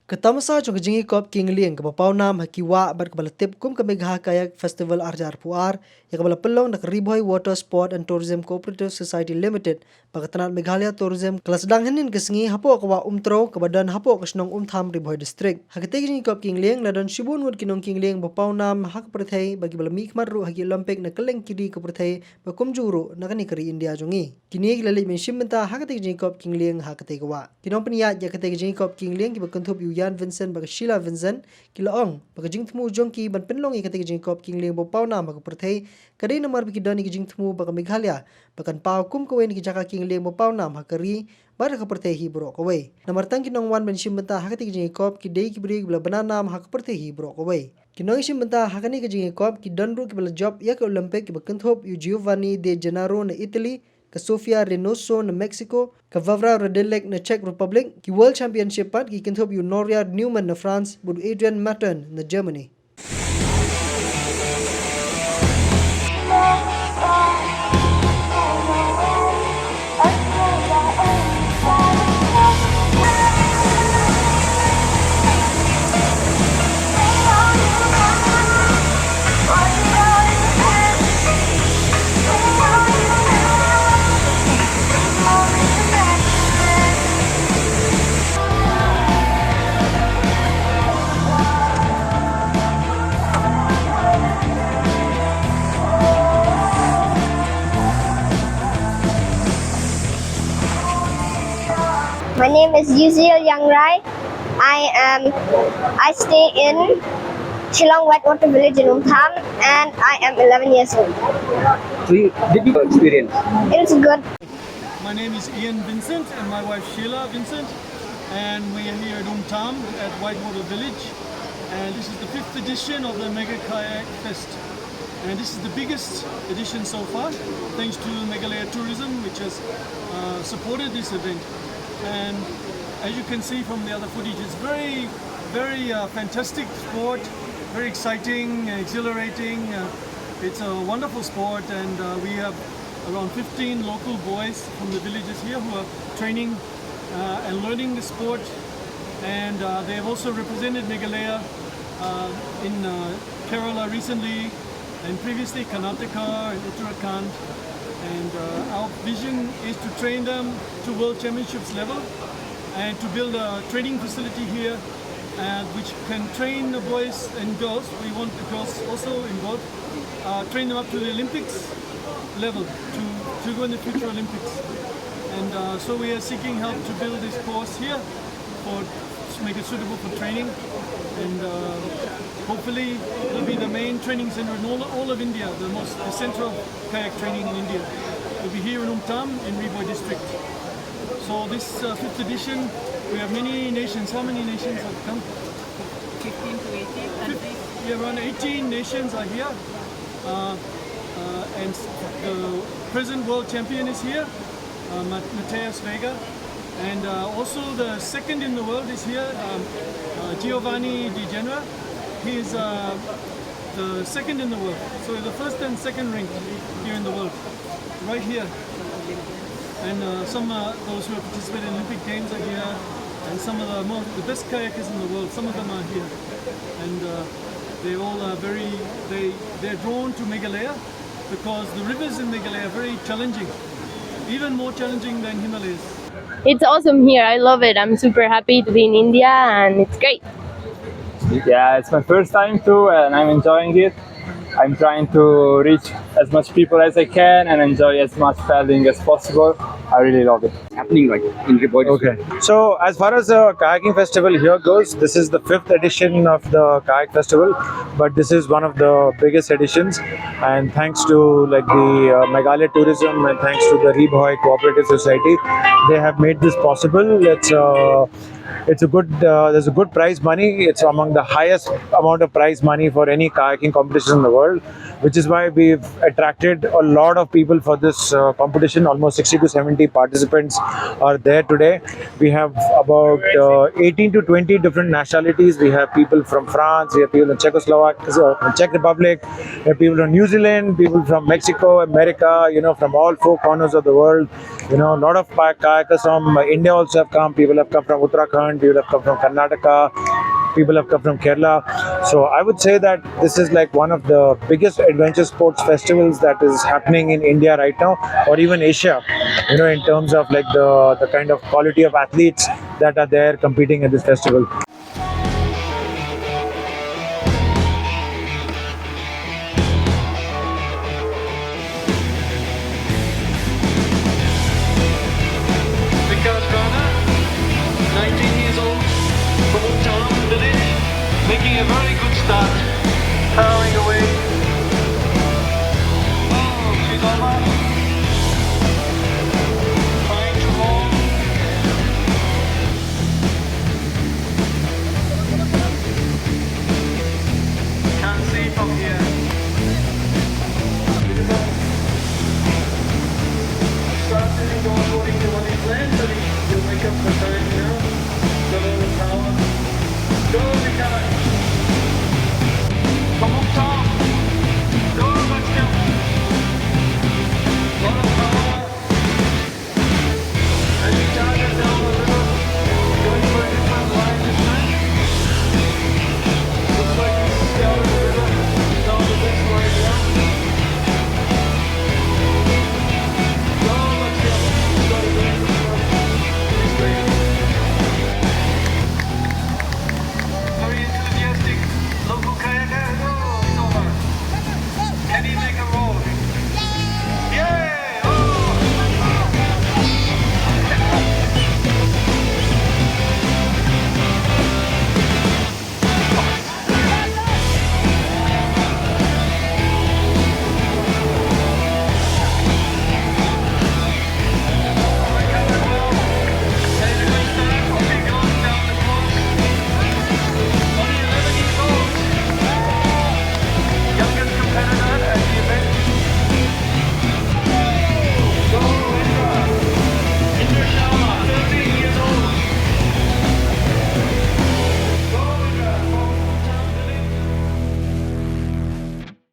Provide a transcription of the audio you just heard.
Ketamasa chung jingi kop king Lieng ke Pawnam hakiwa bar kebala tip kum ke megha kayak festival arjar puar ya kebala pelong nak Riboy Water Sport and Tourism Cooperative Society Limited Pakatan Meghalaya Tourism kelas dang henin kesengi hapo kawa umtro ke badan hapo kesnong Umtham Riboy District hakete jingi kop king Lieng ladan shibun ngud kinong king Lieng ba Pawnam hak Pyrthei bagi bala mikmar ru hagi Olympic na keleng kiri ke Pyrthei ba kumjuru na kani kari India jongi kini lali Ïashimbynta hakete jingi kop king Lieng hakete kawa kinong peniyat ya kete jingi kop king Lieng ki bakuntup Vincent bagi Sheila Vincent kila ong bagi jing temu jongki ban penlong i kata jing kop king Lieng bo Pawnam bagi Pyrthei kadai nomor bagi dani jing temu bagi Meghalaya bahkan pau kum kawen ki jaka king Lieng bo Pawnam hakari bar ka Pyrthei hi bro kawai nomor tang kinong wan ban Ïashimbynta hakati jing kop ki dei ki bri bla bananam hak Pyrthei hi bro kawai kinong Ïashimbynta hakani ki jing kop ki donru ki bla job ya ke Olympic ki bakuntup Giovanni de Gennaro na Italy ke Sofia Reynoso na Mexico, ke Vavra Radilek na Czech Republic, ki World Championship pat ki kinthop yu Noria Newman na France, budu Adrian Matten na Germany. My name is Yuzil Yangrai. I stay in Shillong Whitewater Village in Umtham, and I am 11 years old. So did you experience? It was good. My name is Ïashimbynta and my wife Sheila Vincent, and we are here at Umtham at Whitewater Village, and this is the 5th edition of the Mega Kayak Fest, and this is the biggest edition so far, thanks to Meghalaya Tourism, which has supported this event. And as you can see from the other footage, it's very fantastic sport, very exciting, exhilarating. It's a wonderful sport, and we have around 15 local boys from the villages here who are training and learning the sport, and they have also represented Meghalaya in Kerala recently, and previously Karnataka and Uttarakhand. And our vision is to train them to World Championships level and to build a training facility here which can train the boys and girls. We want the girls also involved, train them up to the Olympics level to go in the future Olympics. And so we are seeking help to build this course here to make it suitable for training, and hopefully it will be the main training center in all of India, the center of kayak training in India. It will be here in Umtham in Riboy district. So this 5th edition, we have many nations. How many nations have come? 15 to 18 countries. Yeah, around 18 nations are here. And the present world champion is here, Matthias Vega. And also the second in the world is here, Giovanni Di Genera. He is the second in the world. So the first and second ranked here in the world, right here. And some those who have participated in Olympic Games are here, and some of the best kayakers in the world. Some of them are here, and they all are they're drawn to Meghalaya because the rivers in Meghalaya are very challenging, even more challenging than Himalayas. It's awesome here. I love it. I'm super happy to be in India, and it's great. Yeah, it's my first time too, and I'm enjoying it. I'm trying to reach as much people as I can and enjoy as much paddling as possible. I really love it. Happening right in Riboy. Okay, so as far as the kayaking festival here goes, this is the 5th edition of the kayak festival, but this is one of the biggest editions, and thanks to like the Meghalaya Tourism and thanks to the Riboy Cooperative Society, they have made this possible. It's a good. There's a good prize money. It's among the highest amount of prize money for any kayaking competition in the world. which is why we've attracted a lot of people for this competition. Almost 60 to 70 participants are there today. We have about 18 to 20 different nationalities. We have people from France, we have people in Czechoslovakia, Czech Republic, we have people from New Zealand, people from Mexico, America, from all four corners of the world. A lot of kayakers from India also have come. People have come from Uttarakhand, people have come from Karnataka, people have come from Kerala. So I would say that this is like one of the biggest adventure sports festivals that is happening in India right now, or even Asia, in terms of like the kind of quality of athletes that are there competing at this festival. Vikas Rana, 19 years old, from Umtham village, making a very good start, powering away